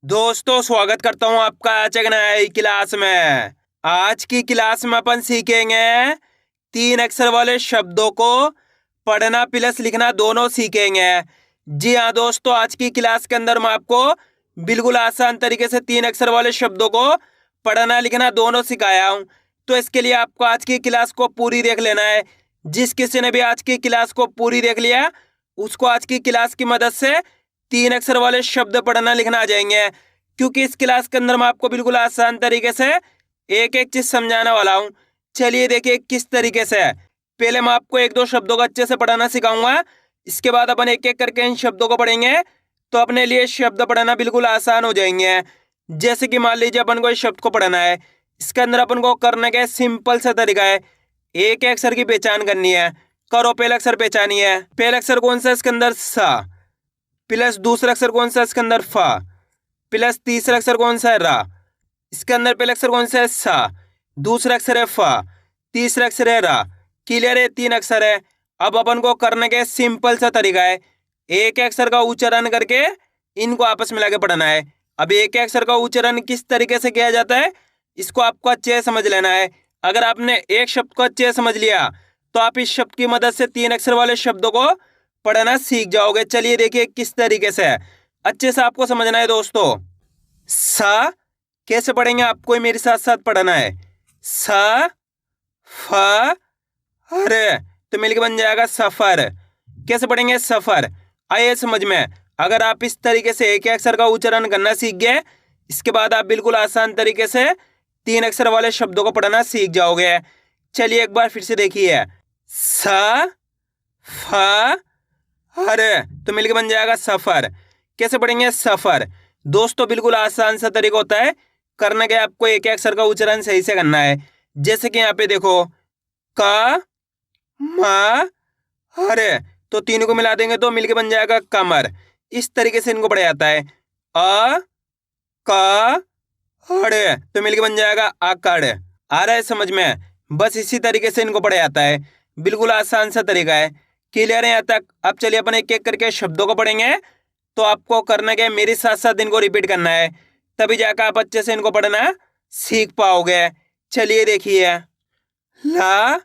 दोस्तों स्वागत करता हूँ आपका आज एक नई क्लास में। आज की क्लास में अपन सीखेंगे 3 अक्षर वाले शब्दों को पढ़ना प्लस लिखना दोनों सीखेंगे। जी हाँ दोस्तों, आज की क्लास के अंदर मैं आपको बिल्कुल आसान तरीके से 3 अक्षर वाले शब्दों को पढ़ना लिखना दोनों सिखाया हूँ। तो इसके लिए आपको आज की क्लास को पूरी देख लेना है। जिस किसी ने भी आज की क्लास को पूरी देख लिया उसको आज की क्लास की मदद से 3 अक्षर वाले शब्द पढ़ना लिखना आ जाएंगे, क्योंकि इस क्लास के अंदर मैं आपको बिल्कुल आसान तरीके से एक एक चीज समझाने वाला हूँ। चलिए देखिए किस तरीके से है। पहले मैं आपको एक दो शब्दों को अच्छे से पढ़ना सिखाऊंगा, इसके बाद अपन एक एक करके इन शब्दों को पढ़ेंगे तो अपने लिए शब्द पढ़ना बिल्कुल आसान हो जाएंगे। जैसे कि मान लीजिए अपन को इस शब्द को पढ़ना है, इसके अंदर अपन को करने का सिंपल सा तरीका है, एक एक अक्षर की पहचान करनी है। करो, पहला अक्षर पहचानिए। पहला अक्षर कौन सा इसके अंदर? सा। प्लस दूसरा अक्षर कौन सा इसके अंदर? फा। प्लस तीसरा अक्षर कौन सा है? रा। इसके अंदर पहला अक्षर कौन सा है? सा। दूसरा अक्षर है फा। तीसरा अक्षर है रा। क्लियर है? 3 अक्षर है। अब अपन को करने के सिंपल सा तरीका है, एक अक्षर का उच्चारण करके इनको आपस में लाके पढ़ना है। अब एक अक्षर का उच्चारण किस तरीके से किया जाता है इसको आपको अच्छे से समझ लेना है। अगर आपने एक शब्द को अच्छे से समझ लिया तो आप इस शब्द की मदद से 3 अक्षर वाले शब्दों को पढ़ना सीख जाओगे। चलिए देखिए किस तरीके से है, अच्छे से आपको समझना है दोस्तों। सा कैसे पढ़ेंगे आपको मेरे साथ साथ पढ़ना है। सा फ अरे तो मिलके बन जाएगा सफर। कैसे पढ़ेंगे? सफर। आइए समझ में। अगर आप इस तरीके से एक अक्षर का उच्चारण करना सीख गए, इसके बाद आप बिल्कुल आसान तरीके से 3 अक्षर वाले शब्दों को पढ़ना सीख जाओगे। चलिए एक बार फिर से देखिए। सा फ अरे तो मिलके बन जाएगा सफर। कैसे पढ़ेंगे? सफर। दोस्तों बिल्कुल आसान सा तरीका होता है, करने के आपको एक अक्षर का उच्चारण सही से करना है। जैसे कि यहाँ पे देखो, क म अरे तो तीनों को मिला देंगे तो मिलके बन जाएगा कमर। इस तरीके से इनको पढ़ा जाता है। अ क अरे तो मिलके बन जाएगा आकड़। आ रहा है समझ में? बस इसी तरीके से इनको पढ़ा जाता है, बिल्कुल आसान सा तरीका है। क्लियर है यहाँ तक? अब चलिए अपन एक एक करके शब्दों को पढ़ेंगे, तो आपको करना क्या है, मेरे साथ साथ इनको रिपीट करना है, तभी जाकर आप अच्छे से इनको पढ़ना सीख पाओगे। चलिए देखिए। ला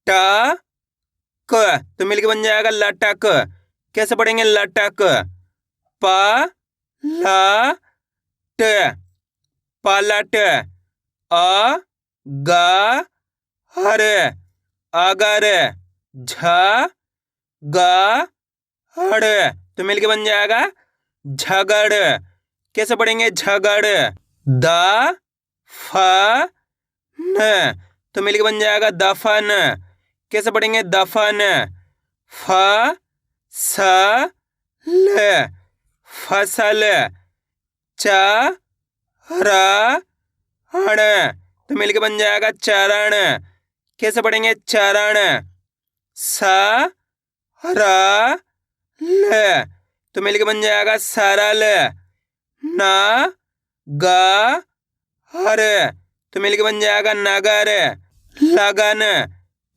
टा क तो मिलके बन जाएगा लटक। कैसे पढ़ेंगे? लटक। प ला ट पलट। अ ग हर अगर। झ ग हड़ तो मिलके बन जाएगा झगड़। कैसे पढ़ेंगे? झगड़। द फ न तो मिलके बन जाएगा दफन। कैसे पढ़ेंगे? दफन। फ स ल फसल। च र हण तो मिलके बन जाएगा चरण। कैसे पढ़ेंगे? चरण। स र ल तो मिलके बन जाएगा सरल। न ग हर तो मिलके बन जाएगा नगर। लगन।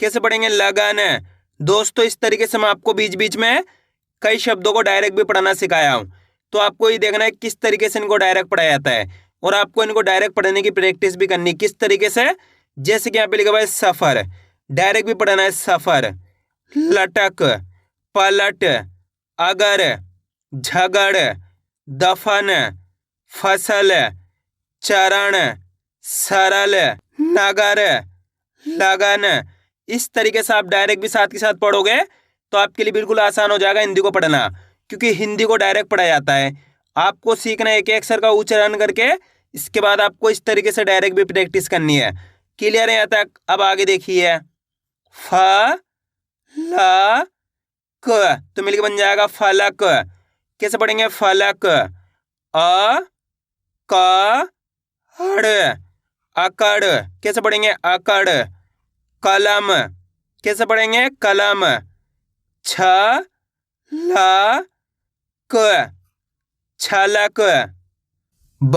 कैसे पढ़ेंगे? लगन। दोस्तों इस तरीके से मैं आपको बीच बीच में कई शब्दों को डायरेक्ट भी पढ़ना सिखाया हूँ, तो आपको ये देखना है किस तरीके से इनको डायरेक्ट पढ़ाया जाता है, और आपको इनको डायरेक्ट पढ़ने की प्रैक्टिस भी करनी किस तरीके से। जैसे कि यहाँ पे लिखा हुआ है सफर, डायरेक्ट भी पढ़ना है सफर। लटक, पलट, अगर, झगड़, दफन, फसल, चरण, सरल, नगर, लगन। इस तरीके से आप डायरेक्ट भी साथ के साथ पढ़ोगे तो आपके लिए बिल्कुल आसान हो जाएगा हिंदी को पढ़ना, क्योंकि हिंदी को डायरेक्ट पढ़ा जाता है। आपको सीखना है एक अक्षर का उच्चारण करके, इसके बाद आपको इस तरीके से डायरेक्ट भी प्रैक्टिस करनी है। क्लियर है यहाँ तक? अब आगे देखिए। फ ल क तो मिलके बन जाएगा फलक। कैसे पढ़ेंगे? फलक। अ क हड़ अकड़। कैसे पढ़ेंगे? अकड़। कलम। कैसे पढ़ेंगे? कलम। छ ल क छलक। ब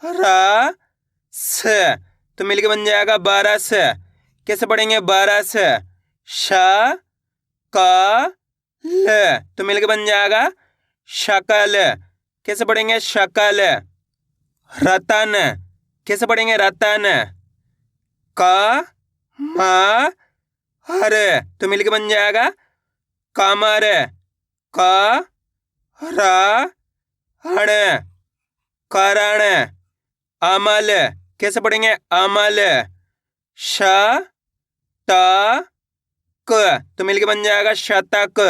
र स तो मिलके बन जाएगा बरस। कैसे पढ़ेंगे? बरस। श क ल तो मिलके बन जाएगा शकल। कैसे पढ़ेंगे? शकल। रतन, कैसे पढ़ेंगे? रतन। क म हर, तो मिलके बन जाएगा कमर। क र हण, करण। अमल, कैसे पढ़ेंगे? अमल। श त क, तो मिलके बन जाएगा शतक।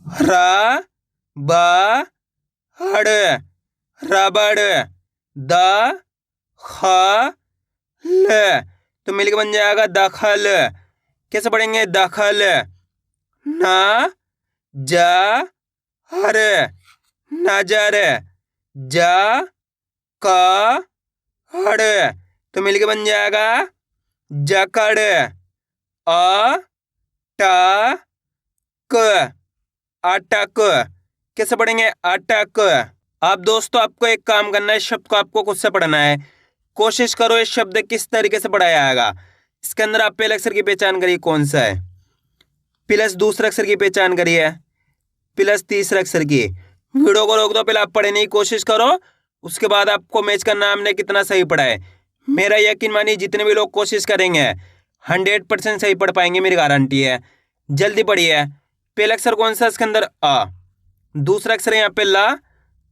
र ब हड़, रबड़। द ख ल, तो मिलके बन जाएगा दखल। कैसे पढ़ेंगे? दखल। न ज हर, नजर। ज क हड़, तो मिलके बन जाएगा जकड़। अ ट क, अटक, कैसे पढ़ेंगे? अटक। अब दोस्तों आपको एक काम करना है, इस शब्द को आपको खुद से पढ़ना है। कोशिश करो इस शब्द किस तरीके से पढ़ाया जाएगा। इसके अंदर आप पहले अक्षर की पहचान करिए कौन सा है, प्लस दूसरे अक्षर की पहचान करिए, प्लस तीसरे अक्षर की। वीडियो को रोक दो, पहले आप पढ़ने की कोशिश करो, उसके बाद आपको मैच करना हमने कितना सही पढ़ा है। मेरा यकीन मानिए जितने भी लोग कोशिश करेंगे 100% सही पढ़ पाएंगे, मेरी गारंटी है। जल्दी पढ़िए। पहला अक्षर कौन सा? इसके अंदर अ, दूसरा अक्षर है यहाँ पे ला,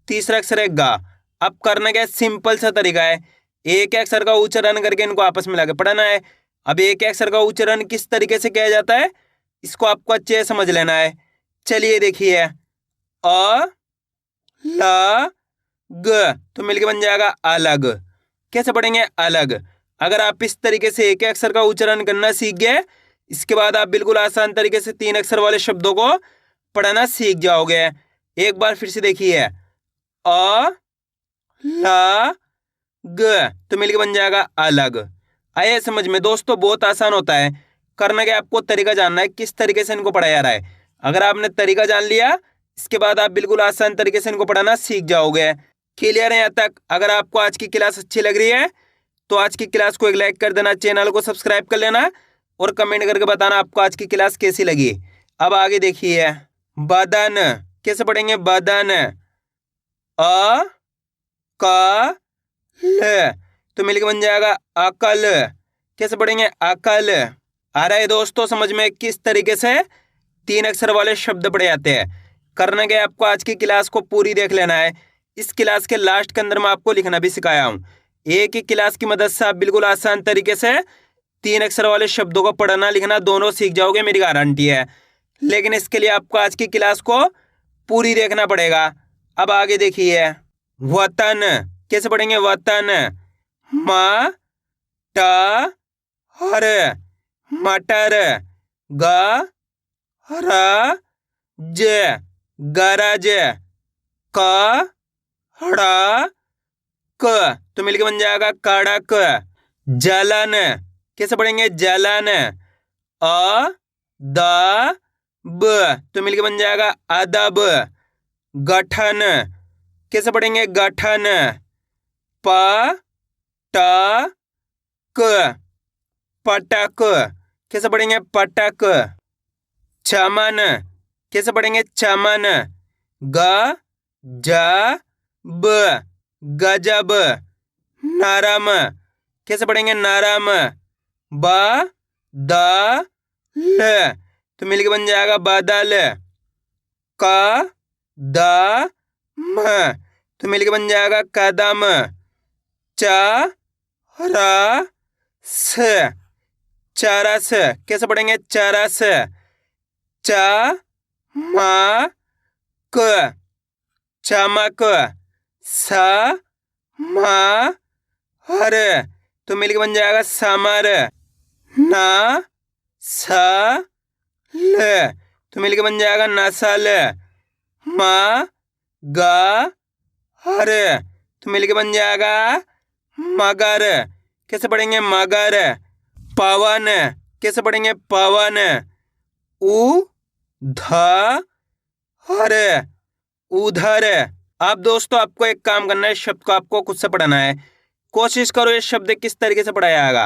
तीसरा अक्षर है गा। अब करना क्या है? सिंपल सा तरीका है, एक अक्षर का उच्चारण करके इनको आपस में लाके पढ़ना है। अब एक अक्षर का उच्चारण किस तरीके से किया जाता है इसको आपको अच्छे से समझ लेना है। चलिए देखिए, अ ल ग, तो मिलके बन जाएगा अलग। कैसे पढ़ेंगे? अलग। अगर आप इस तरीके से एक अक्षर का उच्चारण करना सीख गए, इसके बाद आप बिल्कुल आसान तरीके से 3 अक्षर वाले शब्दों को पढ़ना सीख जाओगे। एक बार फिर से देखिए, अ ल ग, तो मिलके बन जाएगा अलग। आइए समझ में दोस्तों, बहुत आसान होता है। करना क्या, आपको तरीका जानना है किस तरीके से इनको पढ़ाया जा रहा है। अगर आपने तरीका जान लिया, इसके बाद आप बिल्कुल आसान तरीके से इनको पढ़ाना सीख जाओगे। क्लियर है यहाँ तक? अगर आपको आज की क्लास अच्छी लग रही है तो आज की क्लास को एक लाइक कर देना, चैनल को सब्सक्राइब कर लेना और कमेंट करके बताना आपको आज की क्लास कैसी लगी। अब आगे देखिए, बदन, कैसे पढ़ेंगे? बदन। अ क ल, तो मिलके बन जाएगा अकल। कैसे पढ़ेंगे? अकल। आ रहा है दोस्तों समझ में किस तरीके से 3 अक्षर वाले शब्द पढ़े जाते हैं। करना क्या, आपको आज की क्लास को पूरी देख लेना है। इस क्लास के लास्ट के अंदर मैं आपको लिखना भी सिखाया हूँ। एक ही क्लास की मदद से आप बिल्कुल आसान तरीके से 3 अक्षर वाले शब्दों को पढ़ना लिखना दोनों सीख जाओगे, मेरी गारंटी है। लेकिन इसके लिए आपको आज की क्लास को पूरी देखना पड़ेगा। अब आगे देखिए, वतन, कैसे पढ़ेंगे? वतन। म ट हर, मटर। ग र ज, गरज। क हड़ क, तो मिलके बन जाएगा कड़क। जलन, कैसे पढ़ेंगे? जलन। अ द ब, तो मिलके बन जाएगा अदब। गठन, कैसे पढ़ेंगे? गठन। प ट क, पटक, कैसे पढ़ेंगे? पटक। चमन, कैसे पढ़ेंगे? चमन। ग ज ब, गजब। नरम, कैसे पढ़ेंगे? नरम। ब द ल, तो मिलके बन जाएगा बदल। क द म, तो मिलके बन जाएगा कदम। च र स, चरस, कैसे पढ़ेंगे? चरस। च म क, चमक। स म हर, तो मिलके बन जाएगा समर। न स ल, तो मिलके बन जाएगा नसल। म ग हर, तो मिलके बन जाएगा मगर। कैसे पढ़ेंगे? मगर। पवन, कैसे पढ़ेंगे? पवन। उ ध हर, उधर। अब दोस्तों आपको एक काम करना है, इस शब्द को आपको खुद से पढ़ना है। कोशिश करो इस शब्द किस तरीके से पढ़ाया जाएगा।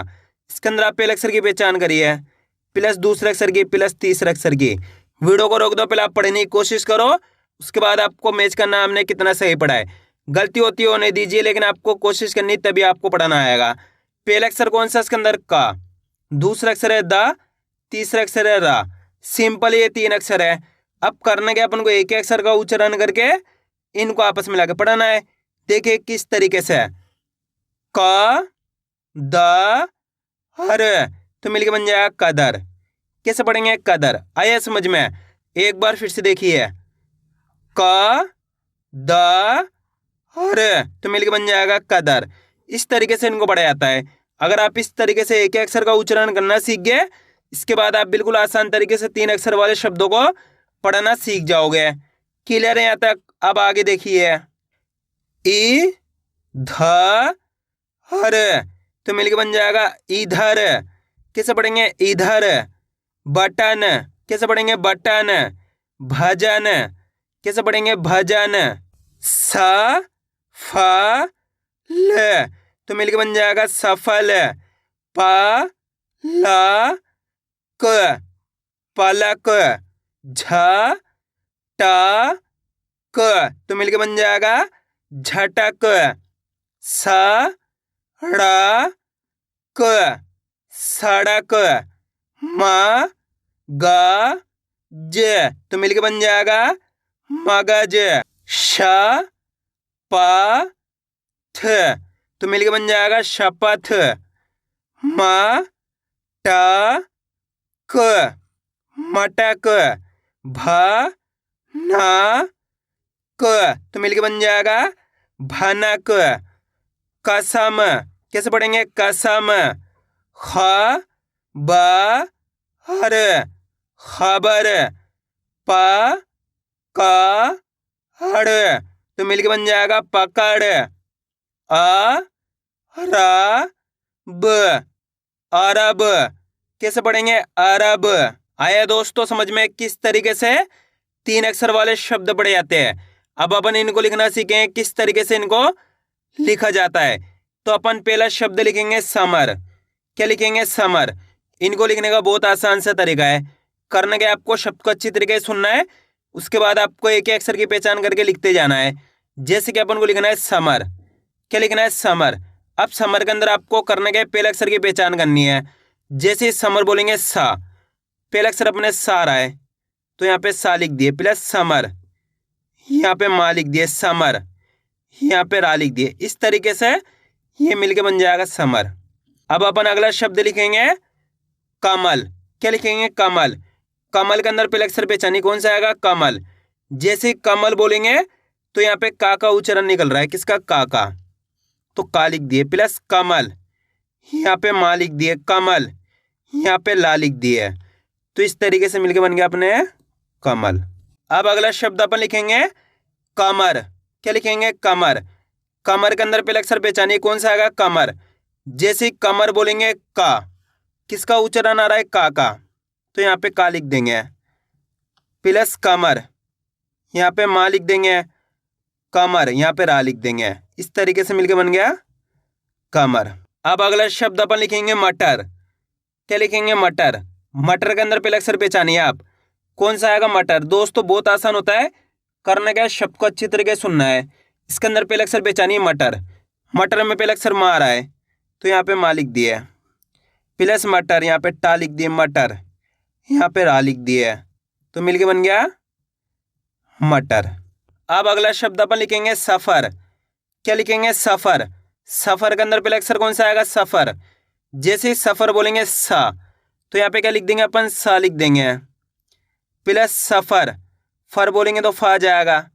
इसके अंदर आप पहले अक्षर की पहचान करिए, प्लस दूसरे अक्षर की, प्लस तीसरे अक्षर की। वीडियो को रोक दो, पहले आप पढ़ने की कोशिश करो, उसके बाद आपको मैच करना हमने कितना सही पढ़ा है। गलती होती होने दीजिए, लेकिन आपको कोशिश करनी, तभी आपको पढ़ाना आएगा। पहला अक्षर कौन सा इसके अंदर? का। दूसरा अक्षर है द। तीसरा अक्षर है रा। सिंपल, ये 3 अक्षर है। अब करना क्या, अपन को एक ही अक्षर का उच्चारण करके इनको आपस में लाके पढ़ाना है। देखिए किस तरीके से है। क द हर, तो मिलके बन जाएगा कदर। कैसे पढ़ेंगे? कदर। आया समझ में? एक बार फिर से देखिए। क द हर, तो मिलके बन जाएगा कदर। इस तरीके से इनको पढ़ा जाता है। अगर आप इस तरीके से एक अक्षर का उच्चारण करना सीख गए, इसके बाद आप बिल्कुल आसान तरीके से 3 अक्षर वाले शब्दों को पढ़ना सीख जाओगे। क्लियर है यहाँ तक? अब आगे देखिए। इ ध हर, तो मिलके बन जाएगा इधर। कैसे पढ़ेंगे? इधर। बटन, कैसे पढ़ेंगे? बटन। भजन, कैसे पढ़ेंगे? भजन। स फ ल, तो मिलके बन जाएगा सफल। प ल क, पलक। झ ट क, तो मिलके बन जाएगा झटक। स ड़ क, सड़क। म ग ज, तो मिलके बन जाएगा मगज। श प थ, तो मिलके बन जाएगा शपथ। म ट क, मटक। भ न क, तो मिलके बन जाएगा भनक। कसम, कैसे पढ़ेंगे? कसम। ख ब हर, खबर। प क हड़, तो मिलके बन जाएगा पकड़। अ र ब, अरब। कैसे पढ़ेंगे? अरब। आया दोस्तों समझ में किस तरीके से 3 अक्षर वाले शब्द पढ़े जाते हैं। अब अपन इनको लिखना सीखेंगे, किस तरीके से इनको लिखा जाता है। तो अपन पहला शब्द लिखेंगे समर। क्या लिखेंगे? समर। इनको लिखने का बहुत आसान सा तरीका है। करना क्या, आपको शब्द को अच्छी तरीके से सुनना है, उसके बाद आपको एक एक अक्षर की पहचान करके लिखते जाना है। जैसे कि अपन को लिखना है समर। क्या लिखना है? समर। अब समर के अंदर आपको करना क्या है, पहले अक्षर की पहचान करनी है। जैसे समर बोलेंगे सा, पहला अक्षर अपने सा रहा है, तो यहाँ पे सा लिख दिए, प्लस समर। यहाँ पे मा लिख दिए, समर। यहाँ पे रा लिख दिए। इस तरीके से ये मिलके बन जाएगा समर। अब अपन अगला शब्द लिखेंगे कमल। क्या लिखेंगे? कमल। कमल के अंदर पहले अक्षर पहचानी, कौन सा आएगा? कमल। जैसे कमल बोलेंगे तो यहाँ पे का उच्चारण निकल रहा है, किसका? का। तो का लिख दिए, प्लस कमल। यहाँ पे मा लिख दिए, कमल। यहाँ पे ला लिख दिए। तो इस तरीके से मिलके बन गया अपने कमल। अब अगला शब्द अपन लिखेंगे कमर। क्या लिखेंगे? कमर। कमर के अंदर पहले अक्षर पहचानिए, कौन सा आएगा? कमर। जैसे कमर बोलेंगे का, किसका उच्चारण आ रहा है? का। तो यहाँ पे का लिख देंगे, प्लस कमर। यहाँ पे मा लिख देंगे, कमर। यहाँ पे रा लिख देंगे। इस तरीके से मिलके बन गया कमर। अब अगला शब्द अपन लिखेंगे मटर। क्या लिखेंगे? मटर। मटर के अंदर पहले अक्षर पहचानिए आप, कौन सा आएगा? मटर। दोस्तों बहुत आसान होता है, करना क्या है, शब्द को अच्छी तरीके से सुनना है। इसके अंदर पहले अक्षर पहचानिए मटर। मटर में पहले अक्षर मा आ रहा है, तो यहाँ पे मा लिख दिए, प्लस मटर। यहाँ पे टा लिख दिए, मटर। यहाँ पे रा लिख दिए, तो मिलके बन गया मटर। अब अगला शब्द अपन लिखेंगे सफर। क्या लिखेंगे? सफर। सफर के अंदर पहले अक्षर कौन सा आएगा? सफर। जैसे ही सफर बोलेंगे सा, तो यहाँ पे क्या लिख देंगे अपन? सा लिख देंगे, प्लस सफर। फर बोलेंगे तो फा जाएगा,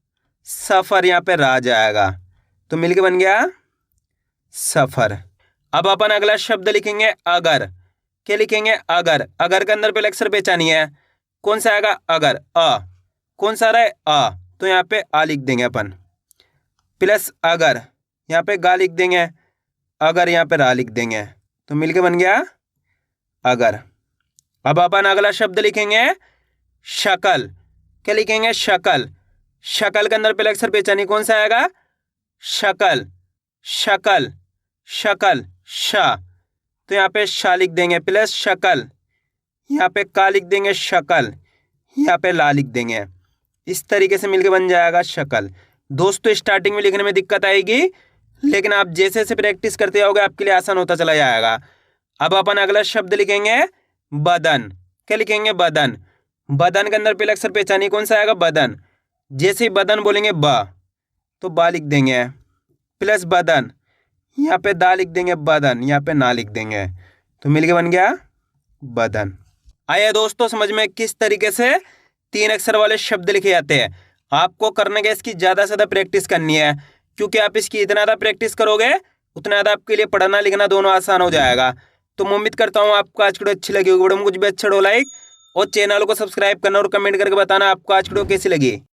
सफर। यहाँ पे रा जाएगा, तो मिलके बन गया सफर। अब अपन अगला शब्द लिखेंगे अगर। क्या लिखेंगे? अगर। अगर के अंदर पहले अक्षर पहचानिए, कौन सा आएगा? अगर। अ। कौन सा आ रहा है? अ। तो यहाँ पे आ लिख देंगे अपन, प्लस अगर। यहाँ पे गा लिख देंगे, अगर। यहाँ पे रा लिख देंगे, तो मिलके बन गया अगर। अब अपन अगला शब्द लिखेंगे शकल। क्या लिखेंगे? शकल। शकल के अंदर पहले अक्षर पहचानिए, कौन सा आएगा? शकल। शकल। शकल। शा, तो यहाँ पे शा लिख देंगे, प्लस शकल। यहाँ पे का लिख देंगे, शकल। यहाँ पे ला लिख देंगे, इस तरीके से मिलके बन जाएगा शकल। दोस्तों स्टार्टिंग में लिखने में दिक्कत आएगी, लेकिन आप जैसे जैसे प्रैक्टिस करते जाओगे आपके लिए आसान होता चला जाएगा। अब अपन अगला शब्द लिखेंगे बदन। क्या लिखेंगे? बदन। बदन के अंदर पहला अक्षर पहचानिए कौन सा आएगा? बदन। जैसे ही बदन बोलेंगे ब, तो बा लिख देंगे, प्लस बदन, यहाँ पे दा लिख देंगे, बदन, यहाँ पे ना लिख देंगे, तो मिलके बन गया बदन। आया दोस्तों समझ में किस तरीके से 3 अक्षर वाले शब्द लिखे जाते हैं? आपको करने का इसकी ज़्यादा से ज़्यादा प्रैक्टिस करनी है, क्योंकि आप इसकी इतना ज़्यादा प्रैक्टिस करोगे उतना ज़्यादा आपके लिए पढ़ना लिखना दोनों आसान हो जाएगा। तो मैं उम्मीद करता हूँ आपको आज की वीडियो अच्छी लगी होगी। वीडियो में कुछ भी अच्छा हो लाइक और चैनल को सब्सक्राइब करना और कमेंट करके बताना आपको आज की वीडियो कैसी लगी।